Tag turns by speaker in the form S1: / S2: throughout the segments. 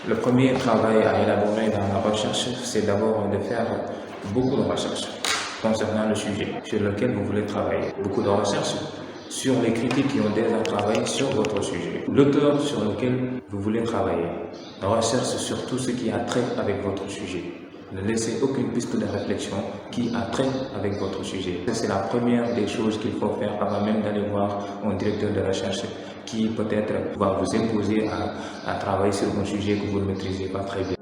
S1: Le premier travail à élaborer dans la recherche, c'est d'abord de faire beaucoup de recherches concernant le sujet sur lequel vous voulez travailler. Beaucoup de recherches sur les critiques qui ont déjà travaillé sur votre sujet. L'auteur sur lequel vous voulez travailler. La recherche sur tout ce qui a trait avec votre sujet. Ne laissez aucune piste de réflexion qui a trait avec votre sujet. C'est la première des choses qu'il faut faire avant même d'aller voir un directeur de recherche qui peut-être va vous imposer à travailler sur un sujet que vous ne maîtrisez pas très bien.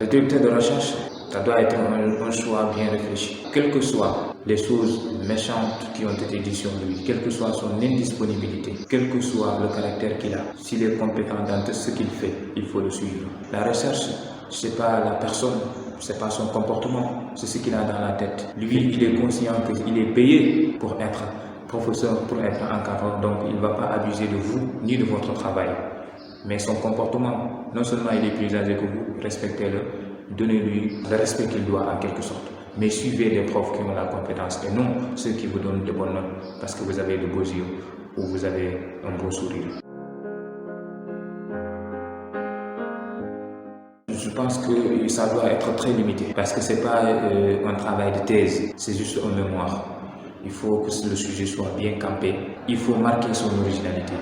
S1: Le directeur de recherche, ça doit être un choix bien réfléchi. Quelles que soient les choses méchantes qui ont été dites sur lui, quelle que soit son indisponibilité, quel que soit le caractère qu'il a, s'il est compétent dans tout ce qu'il fait, il faut le suivre. La recherche, ce n'est pas la personne, ce n'est pas son comportement, c'est ce qu'il a dans la tête. Lui, il est conscient qu'il est payé pour être professeur, pour être encadrant, donc il ne va pas abuser de vous ni de votre travail. Mais son comportement, non seulement il est plus âgé que vous, respectez-le, donnez-lui le respect qu'il doit en quelque sorte. Mais suivez les profs qui ont la compétence et non ceux qui vous donnent de bonnes notes parce que vous avez de beaux yeux ou vous avez un beau sourire. Je pense que ça doit être très limité parce que ce n'est pas un travail de thèse, c'est juste un mémoire. Il faut que le sujet soit bien campé, il faut marquer son originalité.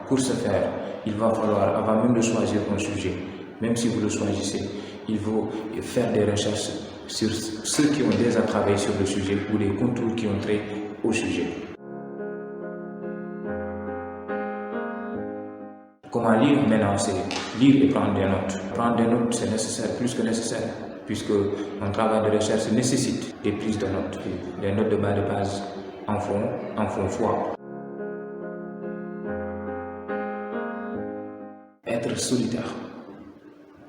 S1: Pour ce faire, il va falloir, avant même de choisir un sujet, même si vous le choisissez, il faut faire des recherches sur ceux qui ont déjà travaillé sur le sujet ou les contours qui ont trait au sujet. Comment lire maintenant? C'est lire et prendre des notes. Prendre des notes, c'est nécessaire, plus que nécessaire, puisque un travail de recherche nécessite des prises de notes. Les notes de bas de page en font foi. Être solitaire.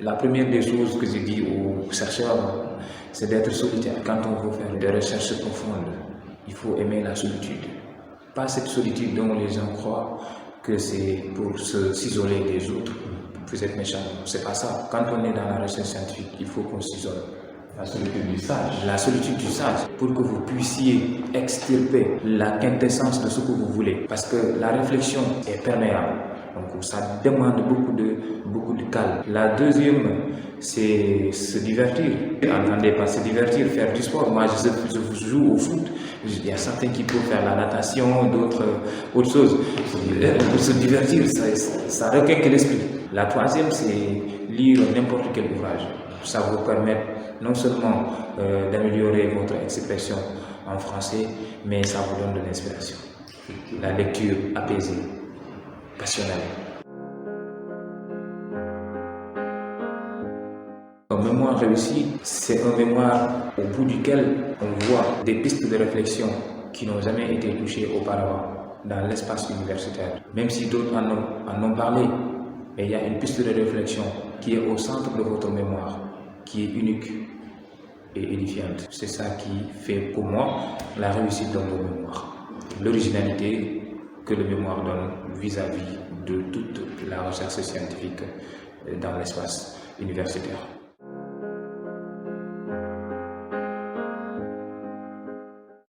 S1: La première des choses que j'ai dit aux chercheurs, c'est d'être solitaire. Quand on veut faire des recherches profondes, il faut aimer la solitude. Pas cette solitude dont les gens croient que c'est pour s'isoler des autres. Vous êtes méchant, c'est pas ça. Quand on est dans la recherche scientifique, il faut qu'on s'isole.
S2: La solitude du sage.
S1: La solitude du sage, pour que vous puissiez extirper la quintessence de ce que vous voulez. Parce que la réflexion est perméable. Donc ça demande beaucoup de calme. La deuxième, c'est se divertir. Entendez pas se divertir, faire du sport. Moi, je joue au foot. Il y a certains qui peuvent faire la natation, d'autres autre chose. Pour se divertir, ça requiert l'esprit. La troisième, c'est lire n'importe quel ouvrage. Ça vous permet non seulement d'améliorer votre expression en français, mais ça vous donne de l'inspiration. La lecture apaisée, passionnelle. Un mémoire réussi, c'est un mémoire au bout duquel on voit des pistes de réflexion qui n'ont jamais été touchées auparavant dans l'espace universitaire. Même si d'autres en ont parlé, mais il y a une piste de réflexion qui est au centre de votre mémoire, qui est unique et édifiante. C'est ça qui fait pour moi la réussite dans vos mémoires. L'originalité que le mémoire donne vis-à-vis de toute la recherche scientifique dans l'espace universitaire.